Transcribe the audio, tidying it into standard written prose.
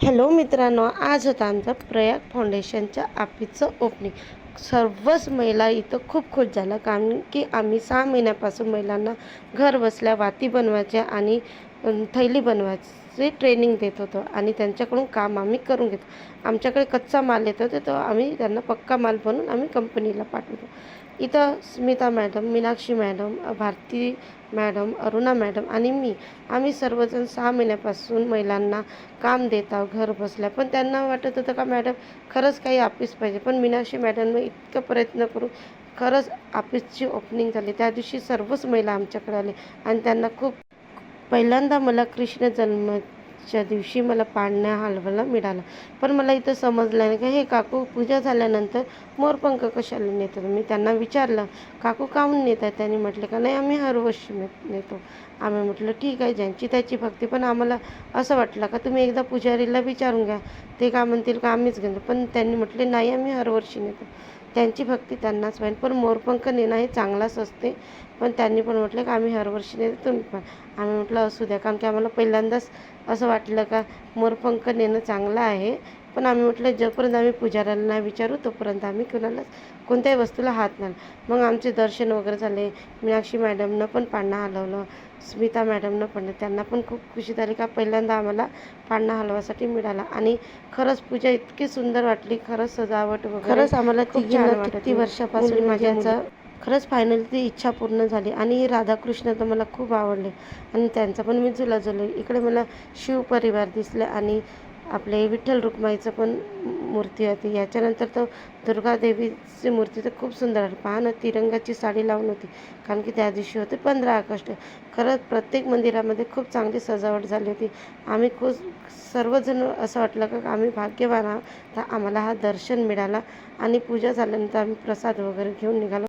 Hello मित्रांनो, आज होता आमचा प्रयाग फाउंडेशनच्या ऑफिसचं ओपनिंग. सर्वच महिला इथं खूप खुश झाल्या, कारण की आम्ही 6 महिन्यापासून महिलांना घर बसल्या वाती बनवायच्या आणि थैली बनवायची ट्रेनिंग देत होतो आणि त्यांच्याकडून काम आम्ही करून घेतो. आमच्याकडे कच्चा माल येत होता, तो आम्ही त्यांना पक्का माल बनवून आम्ही कंपनीला पाठवतो. इथं Smita madam, Meenakshi madam, Bharati madam, Aruna madam आणि मी आम्ही सर्वजण 6 महिन्यापासून महिलांना काम देत आहोत घर बसल्या. पण त्यांना वाटत होतं का मॅडम खरंच काही ऑफिस पाहिजे. पण मीनाक्षी मॅडमनं इतकं प्रयत्न करून खरंच ऑफिसची ओपनिंग झाली. त्या दिवशी सर्वच महिला आमच्याकडे आले आणि त्यांना खूप पहिल्यांदा मला कृष्ण जन्माच्या दिवशी मला पाळणा हलवायला मिळाला. पण मला इथं समजलं नाही की हे काकू पूजा झाल्यानंतर मोरपंख कशाला नेतात. मी त्यांना विचारलं, काकू काहून नेत आहे? त्यांनी म्हटलं का नाही आम्ही हर वर्षी नेतो. आम्ही म्हटलं ठीक आहे, ज्यांची त्याची भक्ती. पण आम्हाला असं वाटलं का तुम्ही एकदा पुजारीला विचारून घ्या, ते का म्हणतील का आम्हीच घेतो. पण त्यांनी म्हटले नाही आम्ही हर वर्षी नेतो. त्यांची भक्ती त्यांनाच पाहिजे. पण मोरपंख नेणं हे चांगलाच असते. पण त्यांनी पण म्हटलं की आम्ही हर वर्षी नेतो, तुम्ही पण. आम्ही म्हटलं असू द्या, कारण की आम्हाला पहिल्यांदाच असं वाटलं का मोरपंख नेणं चांगलं आहे. पण आम्ही म्हटलं जोपर्यंत आम्ही पुजाऱ्याला नाही विचारू तोपर्यंत आम्ही कुणालाच कोणत्याही वस्तूला हात नाही. मग आमचे दर्शन वगैरे झाले. मीनाक्षी मॅडमनं पण पाळणा हलवलं, स्मिता मॅडमनं पण. त्यांना पण खूप खुशी झाली का पहिल्यांदा आम्हाला पाळणा हलवायसाठी मिळाला. आणि खरंच पूजा इतकी सुंदर वाटली, खरंच सजावट वगैरे खरंच आम्हाला तिघींना किती वर्षापासून माझ्याचा खरंच फायनली ती इच्छा पूर्ण झाली. आणि राधाकृष्ण तर मला खूप आवडले आणि त्यांचा पण मी झुला. इकडे मला शिवपरिवार दिसले आणि आपले विठ्ठल रुक्माईचं पण मूर्ती होती. याच्यानंतर तर दुर्गादेवीची मूर्ती तर खूप सुंदर आहे. पहा ना, तिरंगाची साडी लावून होती, कारण की त्या दिवशी होते 15 ऑगस्ट. खरंच प्रत्येक मंदिरामध्ये खूप चांगली सजावट झाली होती. आम्ही खूप सर्वजण असं वाटलं का आम्ही भाग्यवान आहोत, तर आम्हाला हा दर्शन मिळाला. आणि पूजा झाल्यानंतर आम्ही प्रसाद वगैरे घेऊन निघालो.